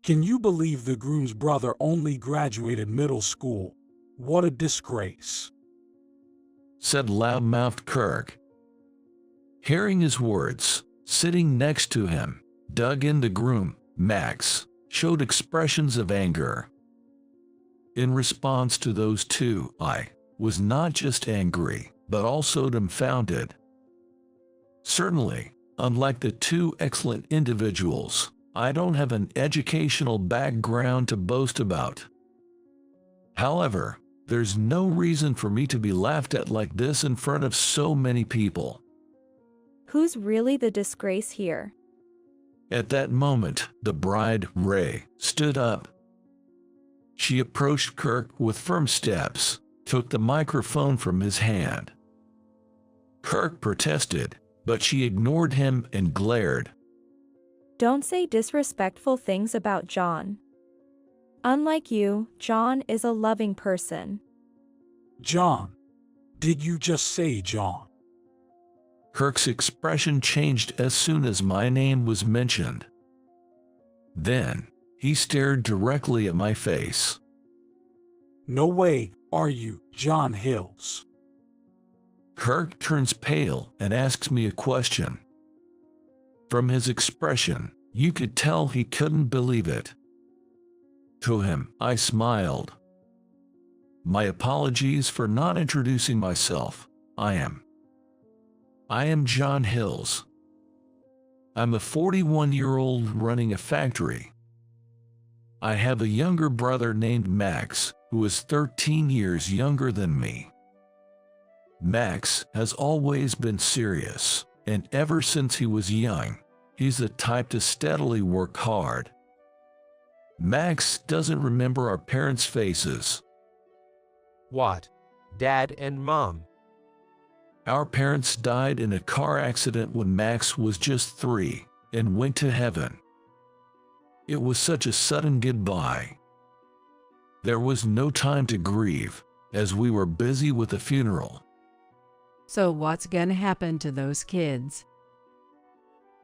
Can you believe the groom's brother only graduated middle school? What a disgrace, said loud-mouthed Kirk. Hearing his words, sitting next to him, Doug and the groom, Max, showed expressions of anger. In response to those two, I was not just angry, but also dumbfounded. Certainly, unlike the two excellent individuals, I don't have an educational background to boast about. However, there's no reason for me to be laughed at like this in front of so many people. Who's really the disgrace here? At that moment, the bride, Ray, stood up. She approached Kirk with firm steps, took the microphone from his hand. Kirk protested, but she ignored him and glared. Don't say disrespectful things about John. Unlike you, John is a loving person. John. Did you just say John? Kirk's expression changed as soon as my name was mentioned. Then, he stared directly at my face. No way, are you, John Hills? Kirk turns pale and asks me a question. From his expression, you could tell he couldn't believe it. To him, I smiled. My apologies for not introducing myself. I am John Hills. I'm a 41-year-old running a factory. I have a younger brother named Max, who is 13 years younger than me. Max has always been serious, and ever since he was young, he's the type to steadily work hard. Max doesn't remember our parents' faces. What? Dad and Mom? Our parents died in a car accident when Max was just 3 and went to heaven. It was such a sudden goodbye. There was no time to grieve, as we were busy with the funeral. So what's gonna happen to those kids?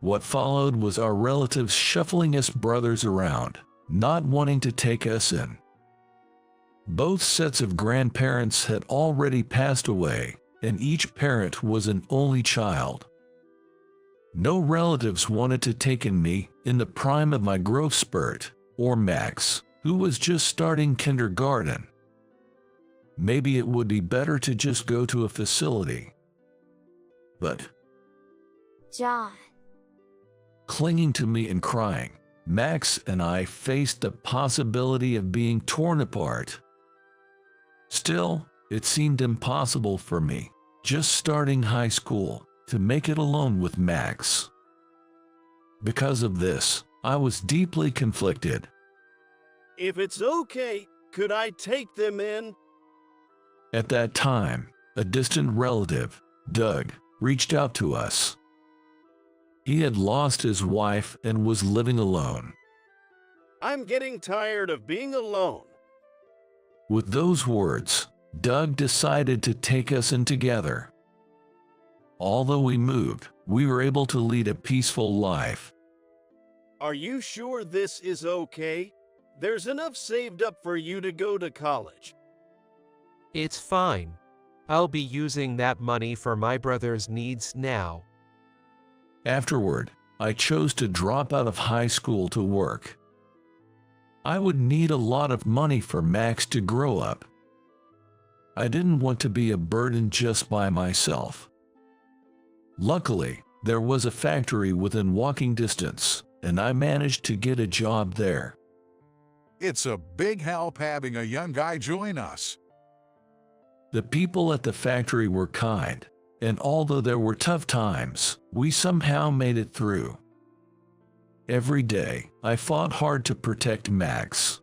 What followed was our relatives shuffling us brothers around, not wanting to take us in. Both sets of grandparents had already passed away, and each parent was an only child. No relatives wanted to take in me in the prime of my growth spurt, or Max, who was just starting kindergarten. Maybe it would be better to just go to a facility. But John. clinging to me and crying, Max and I faced the possibility of being torn apart. Still, it seemed impossible for me, just starting high school, to make it alone with Max. Because of this, I was deeply conflicted. If it's okay, could I take them in? At that time, a distant relative, Doug, reached out to us. He had lost his wife and was living alone. I'm getting tired of being alone. With those words, Doug decided to take us in together. Although we moved, we were able to lead a peaceful life. Are you sure this is okay? There's enough saved up for you to go to college. It's fine. I'll be using that money for my brother's needs now. Afterward, I chose to drop out of high school to work. I would need a lot of money for Max to grow up. I didn't want to be a burden just by myself. Luckily, there was a factory within walking distance, and I managed to get a job there. It's a big help having a young guy join us. The people at the factory were kind, and although there were tough times, we somehow made it through. Every day, I fought hard to protect Max.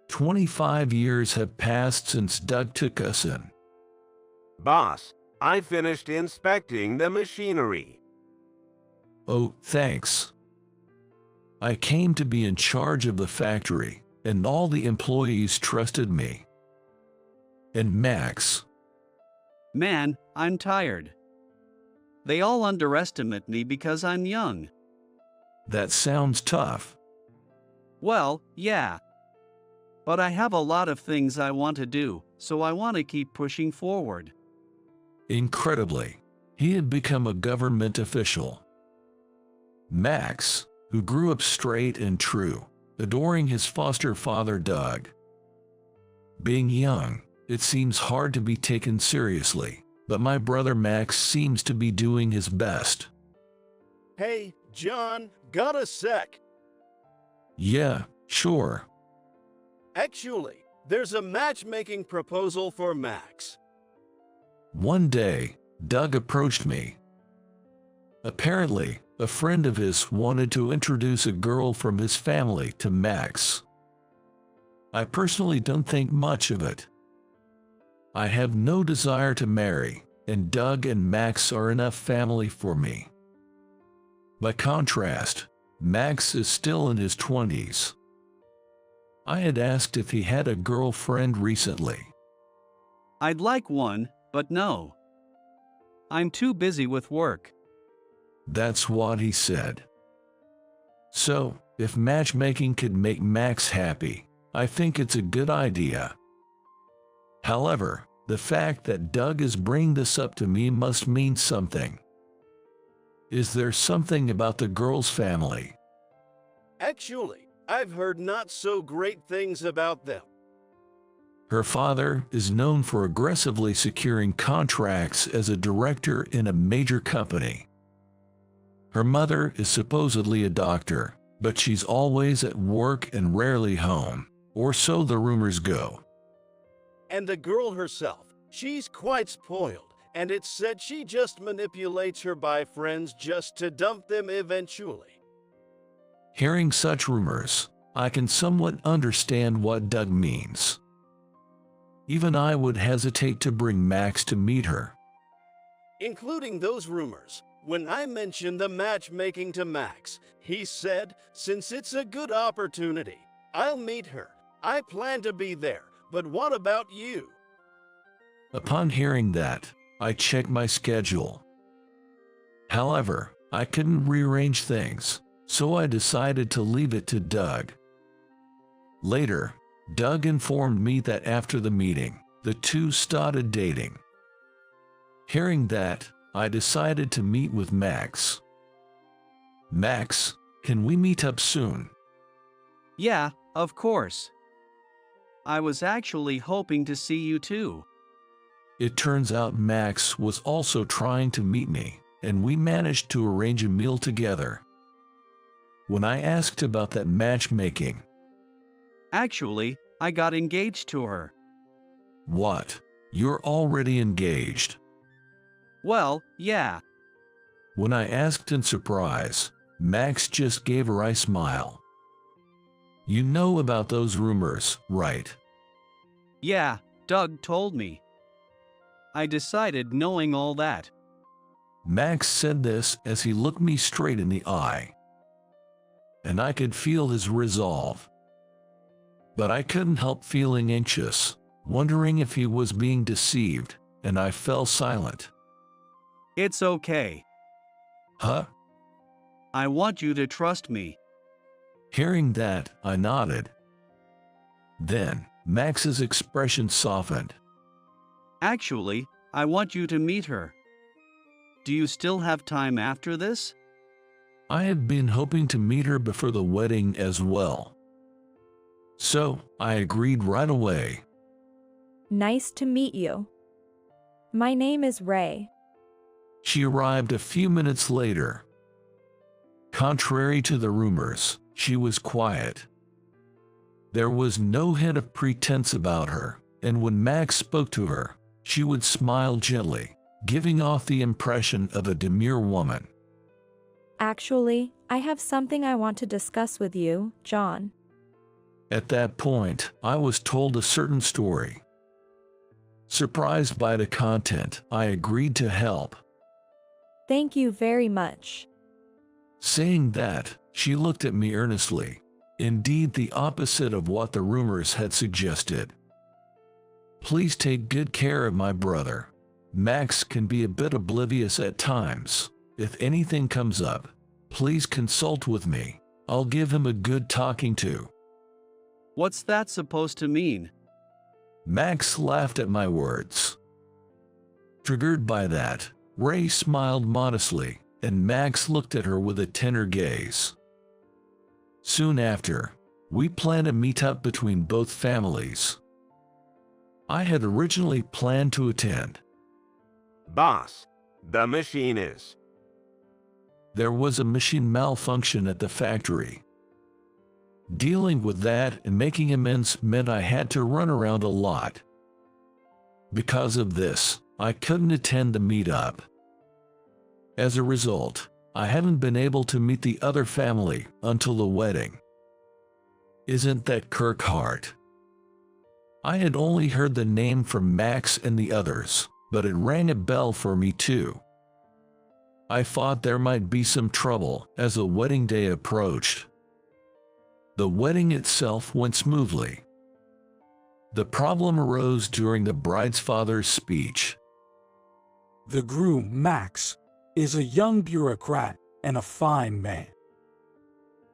25 years have passed since Doug took us in. Boss, I finished inspecting the machinery. Oh, thanks. I came to be in charge of the factory, and all the employees trusted me. And Max. Man, I'm tired. They all underestimate me because I'm young. That sounds tough. Well, yeah. But I have a lot of things I want to do, so I want to keep pushing forward. Incredibly, he had become a government official. Max, who grew up straight and true, adoring his foster father Doug. Being young, it seems hard to be taken seriously, but my brother Max seems to be doing his best. Hey, John, got a sec? Yeah, sure. Actually, there's a matchmaking proposal for Max. One day, Doug approached me. Apparently, a friend of his wanted to introduce a girl from his family to Max. I personally don't think much of it. I have no desire to marry, and Doug and Max are enough family for me. By contrast, Max is still in his 20s. I had asked if he had a girlfriend recently. I'd like one, but no. I'm too busy with work. That's what he said. So, if matchmaking could make Max happy, I think it's a good idea. However, the fact that Doug is bringing this up to me must mean something. Is there something about the girl's family? Actually, I've heard not so great things about them. Her father is known for aggressively securing contracts as a director in a major company. Her mother is supposedly a doctor, but she's always at work and rarely home, or so the rumors go. And the girl herself, she's quite spoiled, and it's said she just manipulates her boyfriends just to dump them eventually. Hearing such rumors, I can somewhat understand what Doug means. Even I would hesitate to bring Max to meet her. Including those rumors, when I mentioned the matchmaking to Max, he said, since it's a good opportunity, I'll meet her. I plan to be there, but what about you? Upon hearing that, I checked my schedule. However, I couldn't rearrange things, so I decided to leave it to Doug. Later, Doug informed me that after the meeting, the two started dating. Hearing that, I decided to meet with Max. Max, can we meet up soon? Yeah, of course. I was actually hoping to see you too. It turns out Max was also trying to meet me, and we managed to arrange a meal together. When I asked about that matchmaking, Actually, I got engaged to her. what? You're already engaged? Well, yeah. When I asked in surprise, Max just gave a wry smile. You know about those rumors, right? Yeah, Doug told me. I decided knowing all that. Max said this as he looked me straight in the eye. And I could feel his resolve. But I couldn't help feeling anxious, wondering if he was being deceived, and I fell silent. It's okay. Huh? I want you to trust me. Hearing that, I nodded. Then, Max's expression softened. Actually, I want you to meet her. Do you still have time after this? I had been hoping to meet her before the wedding as well. So, I agreed right away. Nice to meet you. My name is Ray. She arrived a few minutes later. Contrary to the rumors, she was quiet. There was no hint of pretense about her, and when Max spoke to her, she would smile gently, giving off the impression of a demure woman. Actually, I have something I want to discuss with you, John. At that point, I was told a certain story. Surprised by the content, I agreed to help. Thank you very much. Saying that, she looked at me earnestly, indeed the opposite of what the rumors had suggested. Please take good care of my brother. Max can be a bit oblivious at times. If anything comes up, please consult with me. I'll give him a good talking to. What's that supposed to mean? Max laughed at my words. Triggered by that, Ray smiled modestly, and Max looked at her with a tender gaze. Soon after, we planned a meetup between both families. I had originally planned to attend. Boss, the machine is. There was a machine malfunction at the factory. Dealing with that and making amends meant I had to run around a lot. Because of this, I couldn't attend the meetup. As a result, I haven't been able to meet the other family until the wedding. Isn't that Kirk Hart? I had only heard the name from Max and the others, but it rang a bell for me too. I thought there might be some trouble as the wedding day approached. The wedding itself went smoothly. The problem arose during the bride's father's speech. The groom, Max, is a young bureaucrat and a fine man.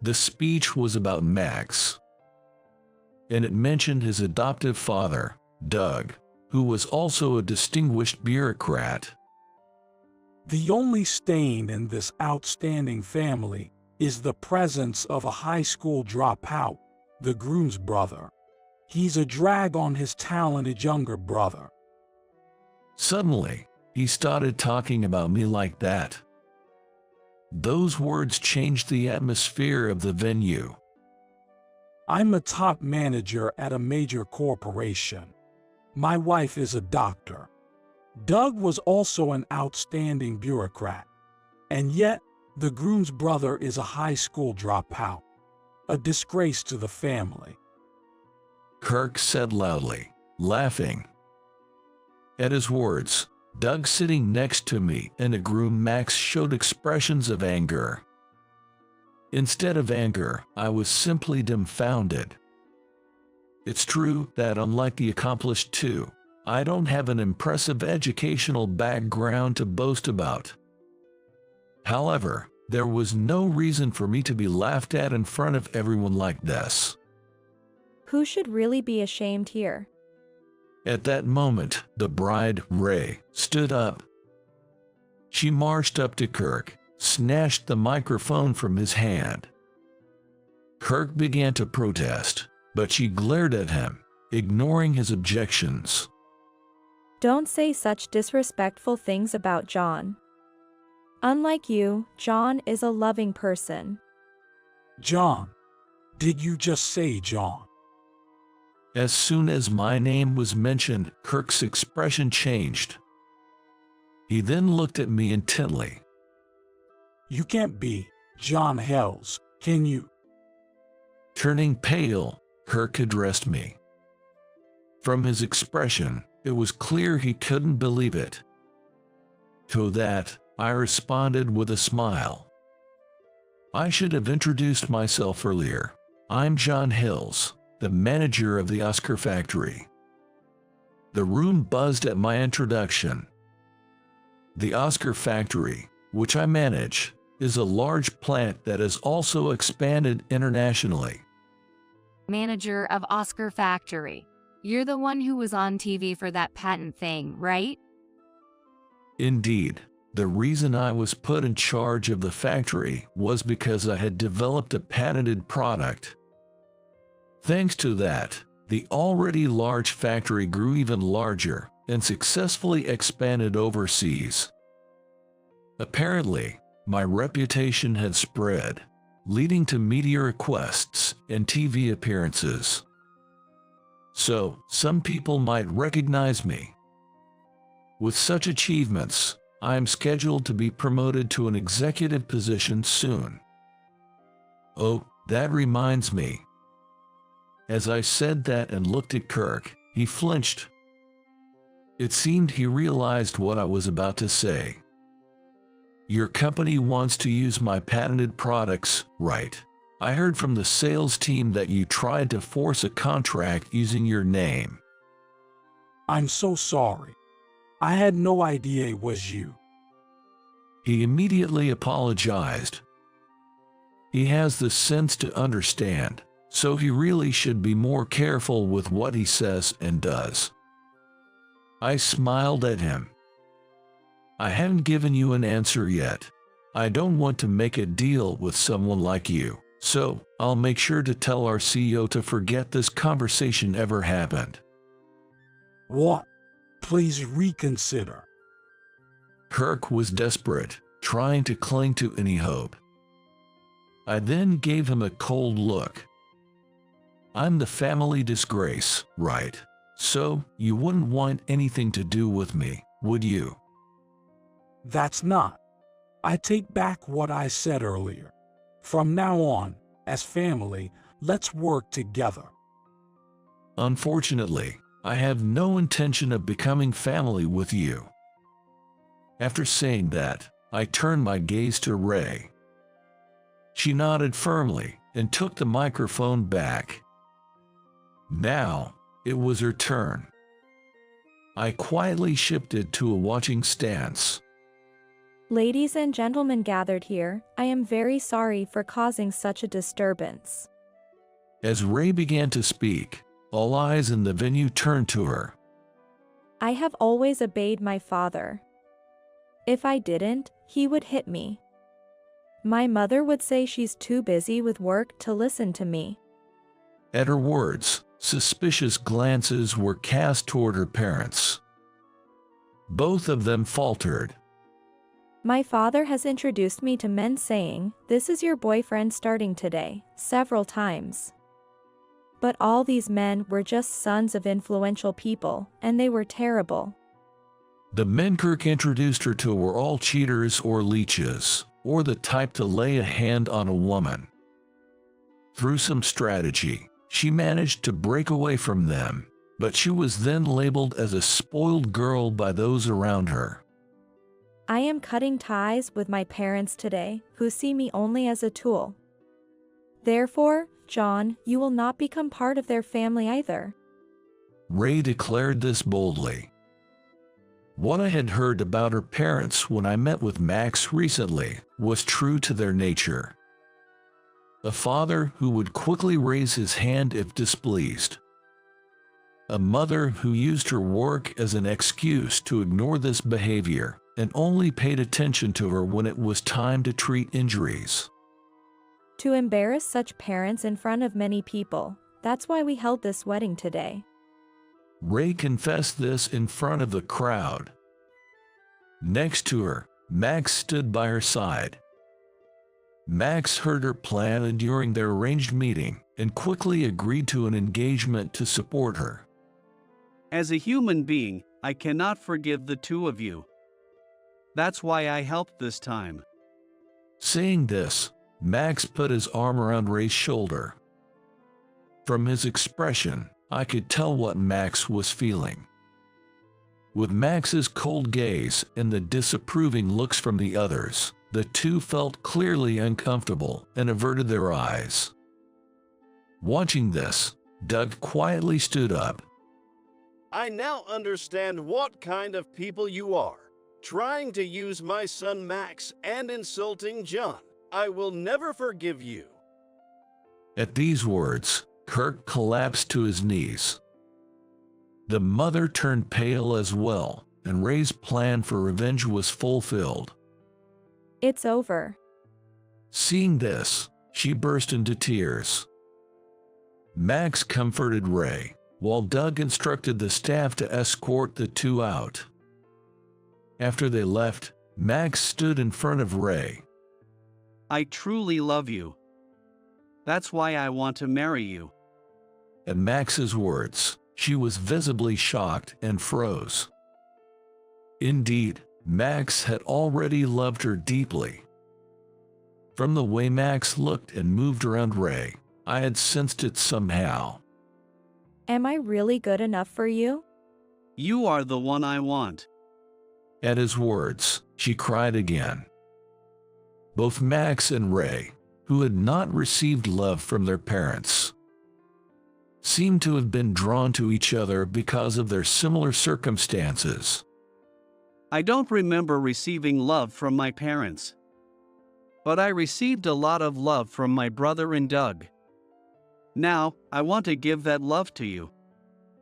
The speech was about Max, and it mentioned his adoptive father, Doug, who was also a distinguished bureaucrat. The only stain in this outstanding family is the presence of a high school dropout, the groom's brother. He's a drag on his talented younger brother. Suddenly, he started talking about me like that. Those words changed the atmosphere of the venue. I'm a top manager at a major corporation. My wife is a doctor. Doug was also an outstanding bureaucrat. And yet, the groom's brother is a high school dropout. A disgrace to the family. Kirk said loudly, laughing. At his words, Doug sitting next to me and the groom Max showed expressions of anger. Instead of anger, I was simply dumbfounded. It's true that unlike the accomplished two, I don't have an impressive educational background to boast about. However, there was no reason for me to be laughed at in front of everyone like this. Who should really be ashamed here? At that moment, the bride, Ray, stood up. She marched up to Kirk, snatched the microphone from his hand. Kirk began to protest, but she glared at him, ignoring his objections. Don't say such disrespectful things about John. Unlike you, John is a loving person. John. Did you just say John? As soon as my name was mentioned, Kirk's expression changed. He then looked at me intently. You can't be John Hells, can you? Turning pale, Kirk addressed me. From his expression, it was clear he couldn't believe it. To that, I responded with a smile. I should have introduced myself earlier. I'm John Hills, the manager of the Oscar factory. The room buzzed at my introduction. The Oscar factory, which I manage, is a large plant that has also expanded internationally. Manager of Oscar Factory. You're the one who was on TV for that patent thing, right? Indeed. The reason I was put in charge of the factory was because I had developed a patented product. Thanks to that, the already large factory grew even larger and successfully expanded overseas. Apparently, my reputation had spread, leading to media requests and TV appearances. So, some people might recognize me. With such achievements, I am scheduled to be promoted to an executive position soon. Oh, that reminds me. As I said that and looked at Kirk, he flinched. It seemed he realized what I was about to say. Your company wants to use my patented products, right? I heard from the sales team that you tried to force a contract using your name. I'm so sorry. I had no idea it was you. He immediately apologized. He has the sense to understand so he really should be more careful with what he says and does. I smiled at him. I haven't given you an answer yet. I don't want to make a deal with someone like you, so I'll make sure to tell our CEO to forget this conversation ever happened. What? Please reconsider. Kirk was desperate, trying to cling to any hope. I then gave him a cold look. I'm the family disgrace, right? So you wouldn't want anything to do with me, would you? That's not. I take back what I said earlier. From now on, as family, let's work together. Unfortunately, I have no intention of becoming family with you. After saying that, I turned my gaze to Ray. She nodded firmly and took the microphone back. Now, it was her turn. I quietly shifted to a watching stance. Ladies and gentlemen gathered here, I am very sorry for causing such a disturbance. As Ray began to speak, all eyes in the venue turned to her. I have always obeyed my father. If I didn't, he would hit me. My mother would say she's too busy with work to listen to me. At her words, suspicious glances were cast toward her parents. Both of them faltered. My father has introduced me to men saying, "This is your boyfriend starting today," several times. But all these men were just sons of influential people, and they were terrible. The men Kirk introduced her to were all cheaters or leeches, or the type to lay a hand on a woman. Through some strategy, she managed to break away from them, but she was then labeled as a spoiled girl by those around her. I am cutting ties with my parents today, who see me only as a tool. Therefore, John, you will not become part of their family either. Ray declared this boldly. What I had heard about her parents when I met with Max recently was true to their nature. A father who would quickly raise his hand if displeased. A mother who used her work as an excuse to ignore this behavior and only paid attention to her when it was time to treat injuries. To embarrass such parents in front of many people, that's why we held this wedding today. Ray confessed this in front of the crowd. Next to her, Max stood by her side. Max heard her plan during their arranged meeting and quickly agreed to an engagement to support her. As a human being, I cannot forgive the two of you. That's why I helped this time. Saying this, Max put his arm around Ray's shoulder. From his expression, I could tell what Max was feeling. With Max's cold gaze and the disapproving looks from the others, the two felt clearly uncomfortable and averted their eyes. Watching this, Doug quietly stood up. I now understand what kind of people you are. Trying to use my son Max and insulting John. I will never forgive you. At these words, Kirk collapsed to his knees. The mother turned pale as well, and Ray's plan for revenge was fulfilled. It's over. Seeing this, she burst into tears. Max comforted Ray, while Doug instructed the staff to escort the two out. After they left, Max stood in front of Ray. I truly love you. That's why I want to marry you. At Max's words, she was visibly shocked and froze. Indeed, Max had already loved her deeply. From the way Max looked and moved around Ray, I had sensed it somehow. Am I really good enough for you? You are the one I want. At his words, she cried again. Both Max and Ray, who had not received love from their parents, seemed to have been drawn to each other because of their similar circumstances. I don't remember receiving love from my parents. But I received a lot of love from my brother and Doug. Now, I want to give that love to you.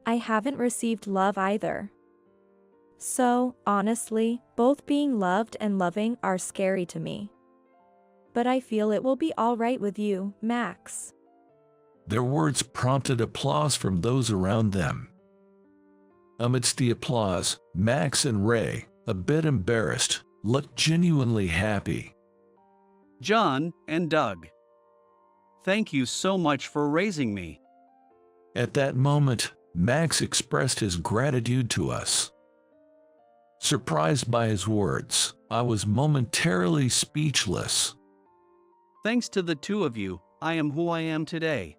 I haven't received love either. So, honestly, both being loved and loving are scary to me. But I feel it will be all right with you, Max. Their words prompted applause from those around them. Amidst the applause, Max and Ray, a bit embarrassed, looked genuinely happy. John and Doug, thank you so much for raising me. At that moment, Max expressed his gratitude to us. Surprised by his words, I was momentarily speechless. Thanks to the two of you, I am who I am today.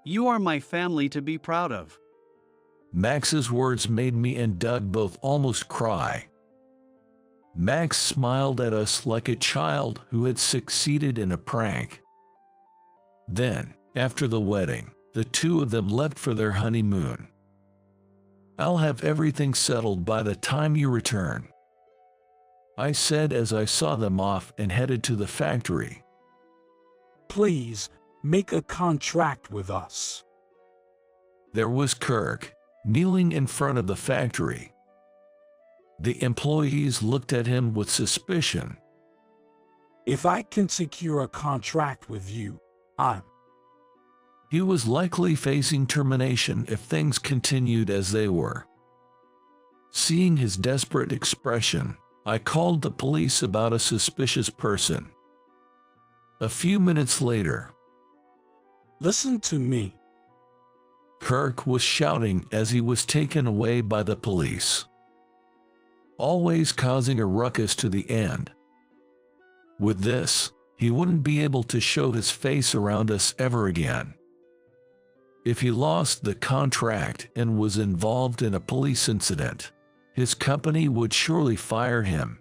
You are my family to be proud of. Max's words made me and Doug both almost cry. Max smiled at us like a child who had succeeded in a prank. Then, after the wedding, the two of them left for their honeymoon. I'll have everything settled by the time you return, I said as I saw them off and headed to the factory. Please, make a contract with us. There was Kirk, kneeling in front of the factory. The employees looked at him with suspicion. If I can secure a contract with you, He was likely facing termination if things continued as they were. Seeing his desperate expression, I called the police about a suspicious person. A few minutes later, Listen to me. Kirk was shouting as he was taken away by the police, always causing a ruckus to the end. With this, he wouldn't be able to show his face around us ever again. If he lost the contract and was involved in a police incident, his company would surely fire him.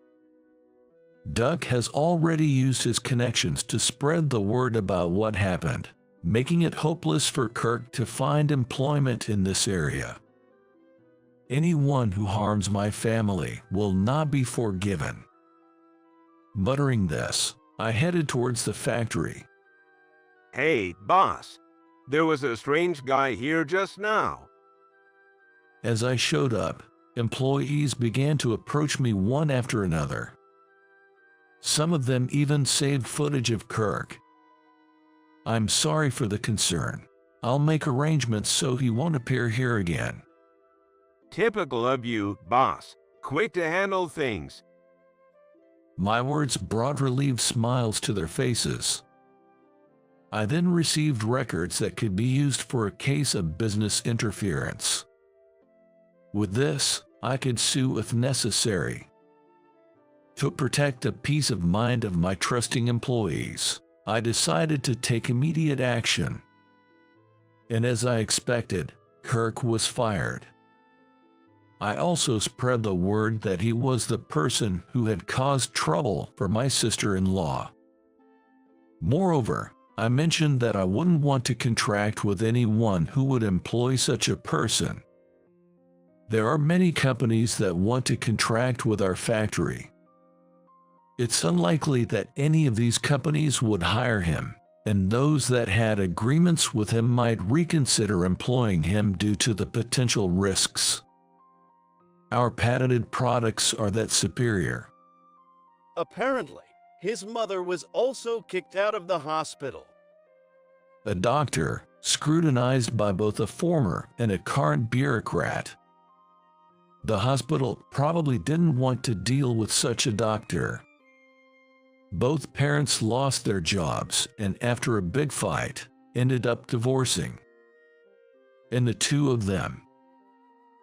Doug has already used his connections to spread the word about what happened, making it hopeless for Kirk to find employment in this area. Anyone who harms my family will not be forgiven. Muttering this, I headed towards the factory. Hey, boss. There was a strange guy here just now. As I showed up, employees began to approach me one after another. Some of them even saved footage of Kirk. I'm sorry for the concern. I'll make arrangements so he won't appear here again. Typical of you, boss. Quick to handle things. My words brought relieved smiles to their faces. I then received records that could be used for a case of business interference. With this, I could sue if necessary. To protect the peace of mind of my trusting employees, I decided to take immediate action. And as I expected, Kirk was fired. I also spread the word that he was the person who had caused trouble for my sister-in-law. Moreover, I mentioned that I wouldn't want to contract with anyone who would employ such a person. There are many companies that want to contract with our factory. It's unlikely that any of these companies would hire him, and those that had agreements with him might reconsider employing him due to the potential risks. Our patented products are that superior. Apparently, his mother was also kicked out of the hospital. A doctor, scrutinized by both a former and a current bureaucrat. The hospital probably didn't want to deal with such a doctor. Both parents lost their jobs and after a big fight, ended up divorcing. And the two of them.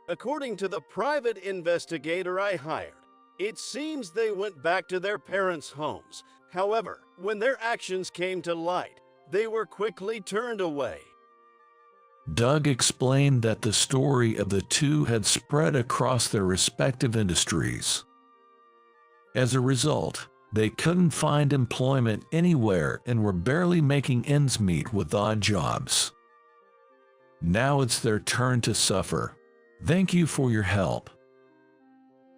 According to the private investigator I hired, it seems they went back to their parents' homes. However, when their actions came to light, they were quickly turned away. Doug explained that the story of the two had spread across their respective industries. As a result, they couldn't find employment anywhere and were barely making ends meet with odd jobs. Now it's their turn to suffer. Thank you for your help.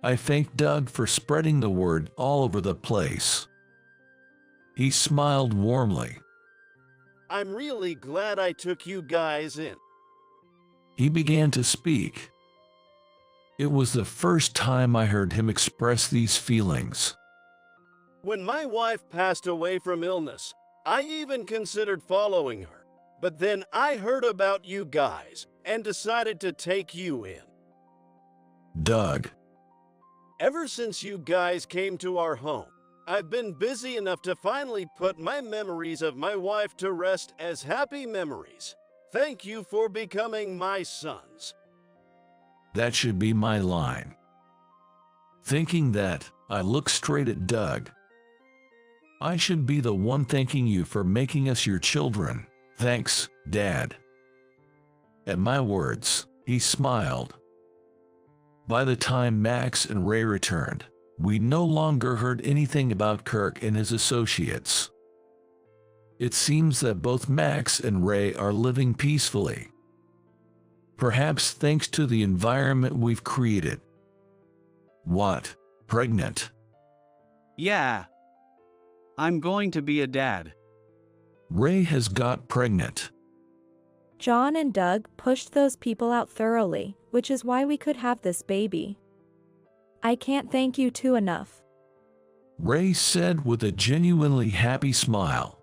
I thank Doug for spreading the word all over the place. He smiled warmly. I'm really glad I took you guys in. He began to speak. It was the first time I heard him express these feelings. When my wife passed away from illness, I even considered following her. But then I heard about you guys and decided to take you in. Doug. Ever since you guys came to our home, I've been busy enough to finally put my memories of my wife to rest as happy memories. Thank you for becoming my sons. That should be my line. Thinking that, I looked straight at Doug. I should be the one thanking you for making us your children. Thanks, Dad. At my words, he smiled. By the time Max and Ray returned, we no longer heard anything about Kirk and his associates. It seems that both Max and Ray are living peacefully. Perhaps thanks to the environment we've created. What? Pregnant? Yeah. I'm going to be a dad. Ray has got pregnant. John and Doug pushed those people out thoroughly, which is why we could have this baby. I can't thank you two enough. Ray said with a genuinely happy smile.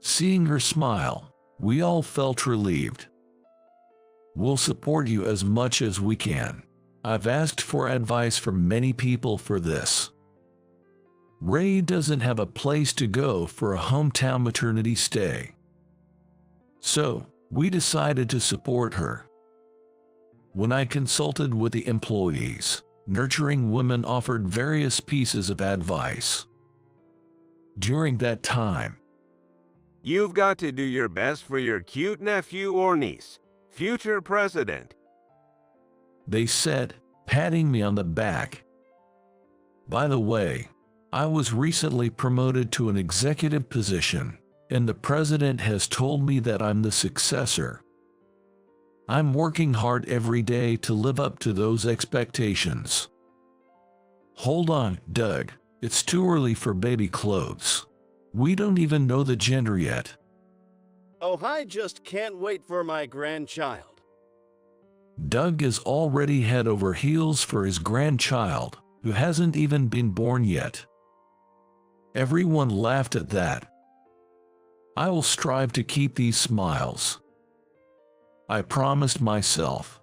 Seeing her smile, we all felt relieved. We'll support you as much as we can. I've asked for advice from many people for this. Ray doesn't have a place to go for a hometown maternity stay. So, we decided to support her. When I consulted with the employees, Nurturing Women offered various pieces of advice. During that time, You've got to do your best for your cute nephew or niece, future president. they said, patting me on the back. By the way, I was recently promoted to an executive position, and the president has told me that I'm the successor. I'm working hard every day to live up to those expectations. Hold on, Doug, it's too early for baby clothes. We don't even know the gender yet. Oh, I just can't wait for my grandchild. Doug is already head over heels for his grandchild, who hasn't even been born yet. Everyone laughed at that. I will strive to keep these smiles. I promised myself.